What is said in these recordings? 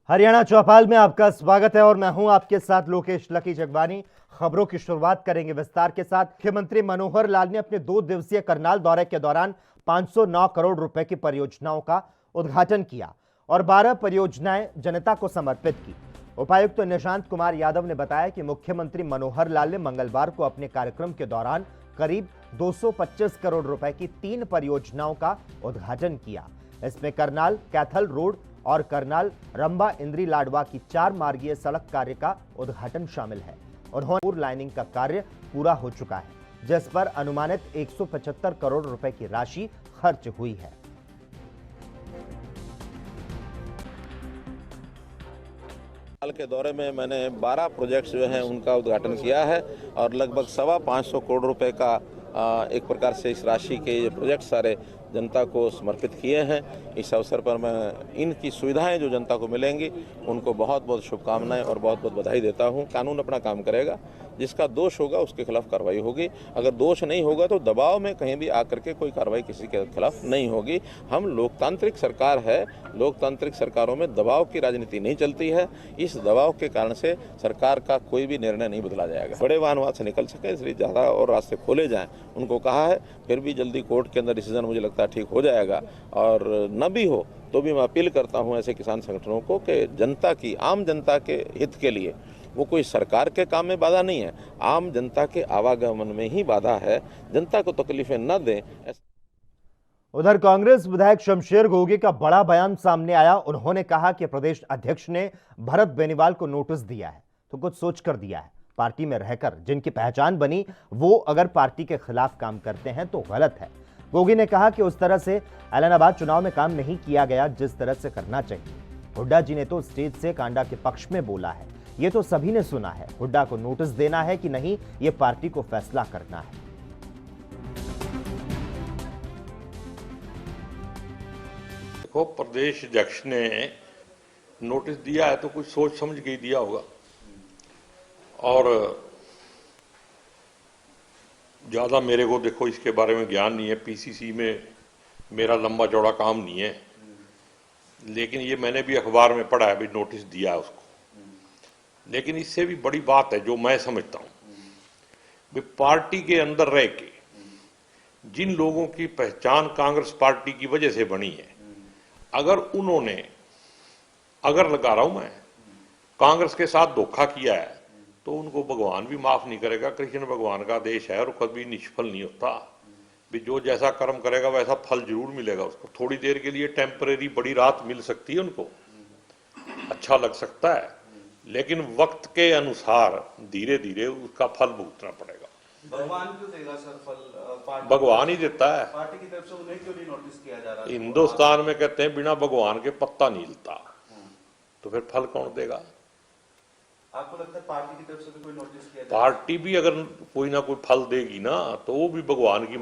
हरियाणा चौपाल में आपका स्वागत है और मैं हूं आपके साथ लोकेश लकी जगबानी। खबरों की शुरुआत करेंगे विस्तार के साथ। मुख्यमंत्री मनोहर लाल ने अपने 2 दिवसीय करनाल दौरे के दौरान 509 करोड़ रुपए की परियोजनाओं का उद्घाटन किया और 12 परियोजनाएं जनता को समर्पित की। उपायुक्त निशांत कुमार यादव ने बताया कि मुख्यमंत्री मनोहर लाल ने मंगलवार को अपने कार्यक्रम के दौरान करीब 225 करोड़ रुपए की 3 परियोजनाओं का उद्घाटन किया। इसमें करनाल कैथल रोड और करनाल रंबा इंद्री लाडवा की 4 मार्गीय सड़क कार्य का उद्घाटन शामिल है। उन्होंने 4 लाइनिंग का कार्य पूरा हो चुका है, जिस पर अनुमानित 175 करोड़ रुपए की राशि खर्च हुई है। हाल के दौरे में मैंने 12 प्रोजेक्ट्स जो हैं उनका उद्घाटन किया है और लगभग 525 करोड़ रुपए का एक प्रकार से इस राशि के ये प्रोजेक्ट सारे जनता को समर्पित किए हैं। इस अवसर पर मैं इनकी सुविधाएं जो जनता को मिलेंगी उनको बहुत बहुत शुभकामनाएं और बहुत बहुत बधाई देता हूं। कानून अपना काम करेगा, जिसका दोष होगा उसके खिलाफ कार्रवाई होगी। अगर दोष नहीं होगा तो दबाव में कहीं भी आकर के कोई कार्रवाई किसी के खिलाफ नहीं होगी। हम लोकतांत्रिक सरकार है, लोकतांत्रिक सरकारों में दबाव की राजनीति नहीं चलती है। इस दबाव के कारण से सरकार का कोई भी निर्णय नहीं बदला जाएगा। बड़े वाहन वहाँ से निकल सके इसलिए ज़्यादा और रास्ते खोले जाएं, उनको कहा है। फिर भी जल्दी कोर्ट के अंदर डिसीजन मुझे लगता है ठीक हो जाएगा, और न भी हो तो भी मैं अपील करता हूं ऐसे किसान संगठनों को कि जनता की, आम जनता के हित के लिए, वो कोई सरकार के काम में बाधा नहीं है, आम जनता के आवागमन में ही बाधा है। जनता को तकलीफें न दें। उधर कांग्रेस विधायक शमशेर गोगी का बड़ा बयान सामने आया। उन्होंने कहा कि प्रदेश अध्यक्ष ने भरत बेनीवाल को नोटिस दिया है तो कुछ सोचकर दिया है। पार्टी में रहकर जिनकी पहचान बनी वो अगर पार्टी के खिलाफ काम करते हैं तो गलत है। गोगी ने कहा कि उस तरह से ऐलानाबाद चुनाव में काम नहीं किया गया जिस तरह से करना चाहिए। हुड्डा जी ने तो स्टेज से कांडा के पक्ष में बोला है, ये तो सभी ने सुना है। हुड्डा को नोटिस देना है कि नहीं, ये पार्टी को फैसला करना है। देखो, प्रदेश अध्यक्ष ने नोटिस दिया है तो कुछ सोच समझ के ही दिया होगा, और ज्यादा मेरे को देखो इसके बारे में ज्ञान नहीं है। पीसीसी में मेरा लंबा चौड़ा काम नहीं है, लेकिन ये मैंने भी अखबार में पढ़ा है भी नोटिस दिया है उसको। लेकिन इससे भी बड़ी बात है जो मैं समझता हूं, पार्टी के अंदर रह के जिन लोगों की पहचान कांग्रेस पार्टी की वजह से बनी है, अगर उन्होंने, अगर लगा रहा हूं मैं, कांग्रेस के साथ धोखा किया है तो उनको भगवान भी माफ नहीं करेगा। कृष्ण भगवान का देश है और कभी निष्फल नहीं होता। भी जो जैसा कर्म करेगा वैसा फल जरूर मिलेगा उसको। थोड़ी देर के लिए टेम्परेरी बड़ी रात मिल सकती है, उनको अच्छा लग सकता है, लेकिन वक्त के अनुसार धीरे धीरे उसका फल भुगतना पड़ेगा। भगवान क्यों देगा सर फल? भगवान ही देता है। पार्टी की तरफ से उन्हें क्यों नहीं नोटिस किया जा रहा? हिंदुस्तान में कहते हैं बिना भगवान के पत्ता नहीं हिलता, तो फिर फल कौन देगा? आपको लगता है पार्टी की तरफ से भी कोई नोटिस किया? पार्टी भी अगर कोई ना कोई फल देगी ना तो वो भी भगवान की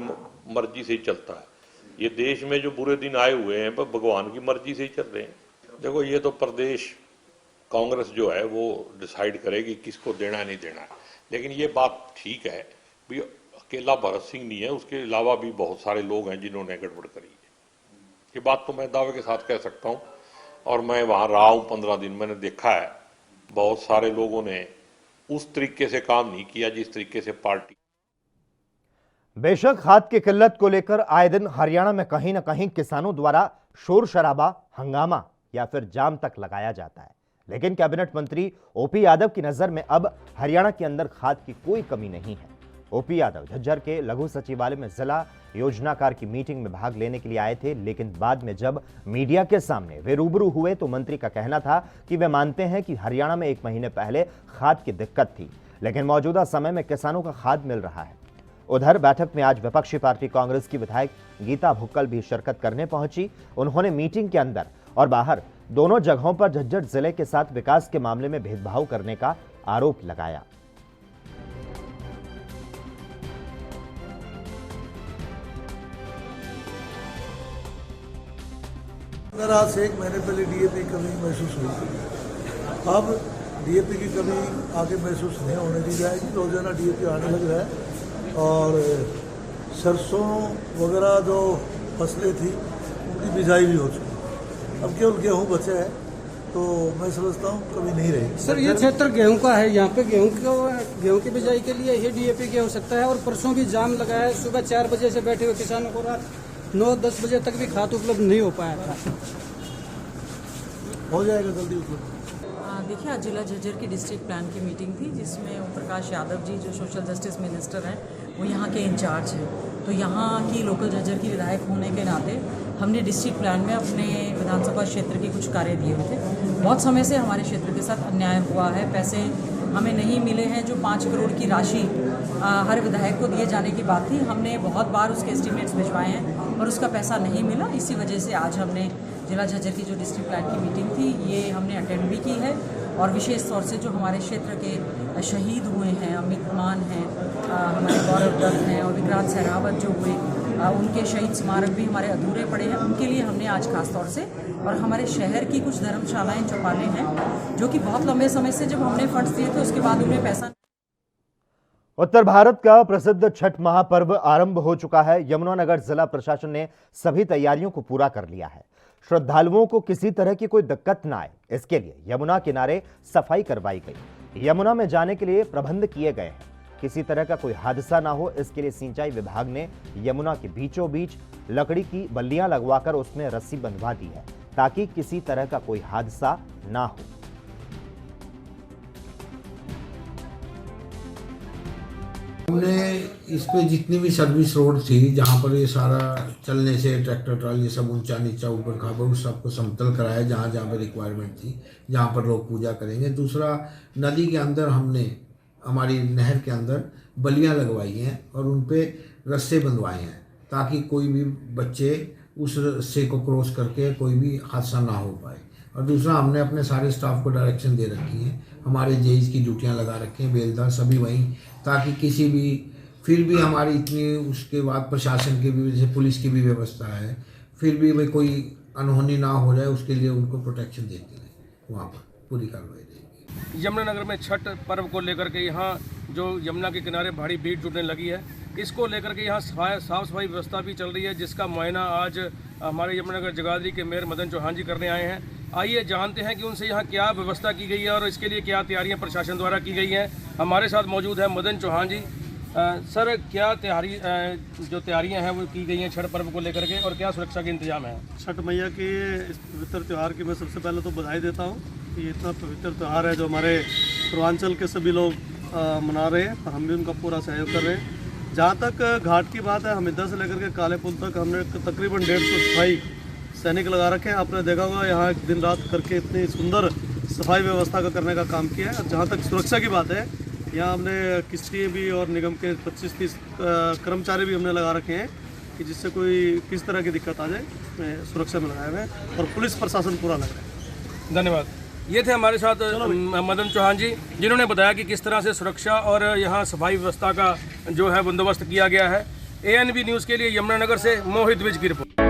मर्जी से ही चलता है। ये देश में जो बुरे दिन आए हुए हैं पर भगवान की मर्जी से ही चल रहे हैं। देखो, ये तो प्रदेश कांग्रेस जो है वो डिसाइड करेगी किसको देना है नहीं देना है। लेकिन ये बात ठीक है भी अकेला भरत सिंह नहीं है, उसके अलावा भी बहुत सारे लोग हैं जिन्होंने गड़बड़ करी है। ये बात तो मैं दावे के साथ कह सकता हूँ, और मैं वहां रहा हूँ 15 दिन, मैंने देखा है बहुत सारे लोगों ने उस तरीके से काम नहीं किया जिस तरीके से पार्टी। बेशक खाद की किल्लत को लेकर आए दिन हरियाणा में कहीं ना कहीं किसानों द्वारा शोर शराबा, हंगामा या फिर जाम तक लगाया जाता है, लेकिन कैबिनेट मंत्री ओपी यादव की नजर में अब हरियाणा के अंदर खाद की कोई कमी नहीं है। ओपी यादव झज्जर के लघु सचिवालय में जिला योजनाकार की मीटिंग में भाग लेने के लिए आए थे, लेकिन बाद में जब मीडिया के सामने वे रूबरू हुए तो मंत्री का कहना था कि वे मानते हैं कि हरियाणा में 1 महीने पहले खाद की दिक्कत थी, लेकिन मौजूदा समय में किसानों का खाद मिल रहा है। उधर बैठक में आज विपक्षी पार्टी कांग्रेस की विधायक गीता भुक्कल भी शिरकत करने पहुंची। उन्होंने मीटिंग के अंदर और बाहर दोनों जगहों पर झज्जर जिले के साथ विकास के मामले में भेदभाव करने का आरोप लगाया। आज से 1 महीने पहले डीएपी की कमी महसूस हुई थी। अब डीएपी की कमी आगे महसूस नहीं होने दी जाएगी। रोजाना डीएपी आने लग रहा है, और सरसों वगैरह जो फसलें थी उनकी बिजाई भी हो चुकी है। अब केवल गेहूँ बचे हैं, तो मैं समझता हूँ कमी नहीं रहेगी। सर ये क्षेत्र गेहूं का है, यहाँ पे गेहूं की बिजाई के लिए ये डीएपी की आवश्यकता है। और परसों भी जाम लगा है, सुबह 4 बजे से बैठे हुए किसानों को रात 9-10 बजे तक भी खाद उपलब्ध नहीं हो पाया था। हो जाएगा जल्दी उपलब्ध। देखिए, आज जिला झज्जर की डिस्ट्रिक्ट प्लान की मीटिंग थी, जिसमें ओम प्रकाश यादव जी जो सोशल जस्टिस मिनिस्टर हैं वो यहाँ के इंचार्ज हैं। तो यहाँ की लोकल झज्जर की विधायक होने के नाते हमने डिस्ट्रिक्ट प्लान में अपने विधानसभा क्षेत्र के कुछ कार्य दिए हुए थे। बहुत समय से हमारे क्षेत्र के साथ अन्याय हुआ है, पैसे हमें नहीं मिले हैं। जो 5 करोड़ की राशि हर विधायक को दिए जाने की बात थी, हमने बहुत बार उसके एस्टीमेट्स भिजवाए हैं और उसका पैसा नहीं मिला। इसी वजह से आज हमने जिला झज्जर की जो डिस्ट्रिक्ट प्लान की मीटिंग थी ये हमने अटेंड भी की है। और विशेष तौर से जो हमारे क्षेत्र के शहीद हुए हैं, अमित मान हैं, हमारे गौरव दत्त हैं और विक्रांत सहरावत जो हुए, उनके शहीद स्मारक भी हमारे अधूरे पड़े हैं, उनके लिए हमने आज खास तौर से, और हमारे शहर की कुछ धर्मशालाएं चौपालें हैं जो कि बहुत लंबे समय से जब हमने फंड्स दिए थे उसके बाद उन्हें पैसा। उत्तर भारत का प्रसिद्ध छठ महापर्व आरंभ हो चुका है। यमुनानगर जिला प्रशासन ने सभी तैयारियों को पूरा कर लिया है। श्रद्धालुओं को किसी तरह की कोई दिक्कत ना आए, इसके लिए यमुना किनारे सफाई करवाई गई। यमुना में जाने के लिए प्रबंध किए गए हैं। किसी तरह का कोई हादसा ना हो, इसके लिए सिंचाई विभाग ने यमुना के बीचों बीच लकड़ी की बल्लियां लगवाकर उसमें रस्सी बंधवा दी है, ताकि किसी तरह का कोई हादसा ना हो। हमने इस पे जितनी भी सर्विस रोड थी जहाँ पर ये सारा चलने से ट्रैक्टर ट्राली सब ऊंचा नीचा ऊपर खाबर उस सबको समतल कराया, जहाँ जहाँ पर रिक्वायरमेंट थी, जहाँ पर लोग पूजा करेंगे। दूसरा, नदी के अंदर हमने हमारी नहर के अंदर बलियाँ लगवाई हैं और उन पे रस्से बंधवाए हैं, ताकि कोई भी बच्चे उस रस्से को क्रॉस करके कोई भी हादसा ना हो पाए। और दूसरा, हमने अपने सारे स्टाफ को डायरेक्शन दे रखी है, हमारे जेईज की ड्यूटियां लगा रखी हैं, बेलदार सभी वहीं, ताकि किसी भी फिर भी हमारी इतनी, उसके बाद प्रशासन की भी, जैसे पुलिस की भी व्यवस्था है, फिर भी भाई कोई अनहोनी ना हो जाए, उसके लिए उनको प्रोटेक्शन देती है, वहाँ पर पूरी कार्रवाई रहेगी। यमुनानगर में छठ पर्व को लेकर के यहाँ जो यमुना के किनारे भारी भीड़ जुटने लगी है, इसको लेकर के यहाँ साफ सफाई व्यवस्था भी चल रही है, जिसका मुआयना आज हमारे यमुनानगर जगाधरी के मेयर मदन चौहान जी करने आए हैं। आइए जानते हैं कि उनसे यहाँ क्या व्यवस्था की गई है और इसके लिए क्या तैयारियां प्रशासन द्वारा की गई हैं। हमारे साथ मौजूद है मदन चौहान जी। सर, क्या तैयारियां हैं वो की गई हैं छठ पर्व को लेकर के, और क्या सुरक्षा के इंतजाम है? छठ मैया के इस पवित्र त्यौहार की मैं सबसे पहले तो बधाई देता हूँ कि इतना पवित्र त्यौहार है जो हमारे पूर्वांचल के सभी लोग मना रहे हैं और हम भी उनका पूरा सहयोग कर रहे हैं। जहाँ तक घाट की बात है, हमिद्दा से लेकर के काले पुल तक हमने तकरीबन 150 सफाई सैनिक लगा रखे हैं। आपने देखा होगा यहाँ दिन रात करके इतनी सुंदर सफाई व्यवस्था का करने का काम किया है। जहाँ तक सुरक्षा की बात है, यहाँ हमने किस्तियाँ भी और निगम के 25-30 कर्मचारी भी हमने लगा रखे हैं कि जिससे कोई किस तरह की दिक्कत आ जाए, सुरक्षा में लगाए हुए हैं और पुलिस प्रशासन पूरा लगा है। धन्यवाद। ये थे हमारे साथ मदन चौहान जी, जिन्होंने बताया कि किस तरह से सुरक्षा और यहाँ सफाई व्यवस्था का जो है बंदोबस्त किया गया है। ANB न्यूज़ के लिए यमुनानगर से मोहित विज की रिपोर्ट।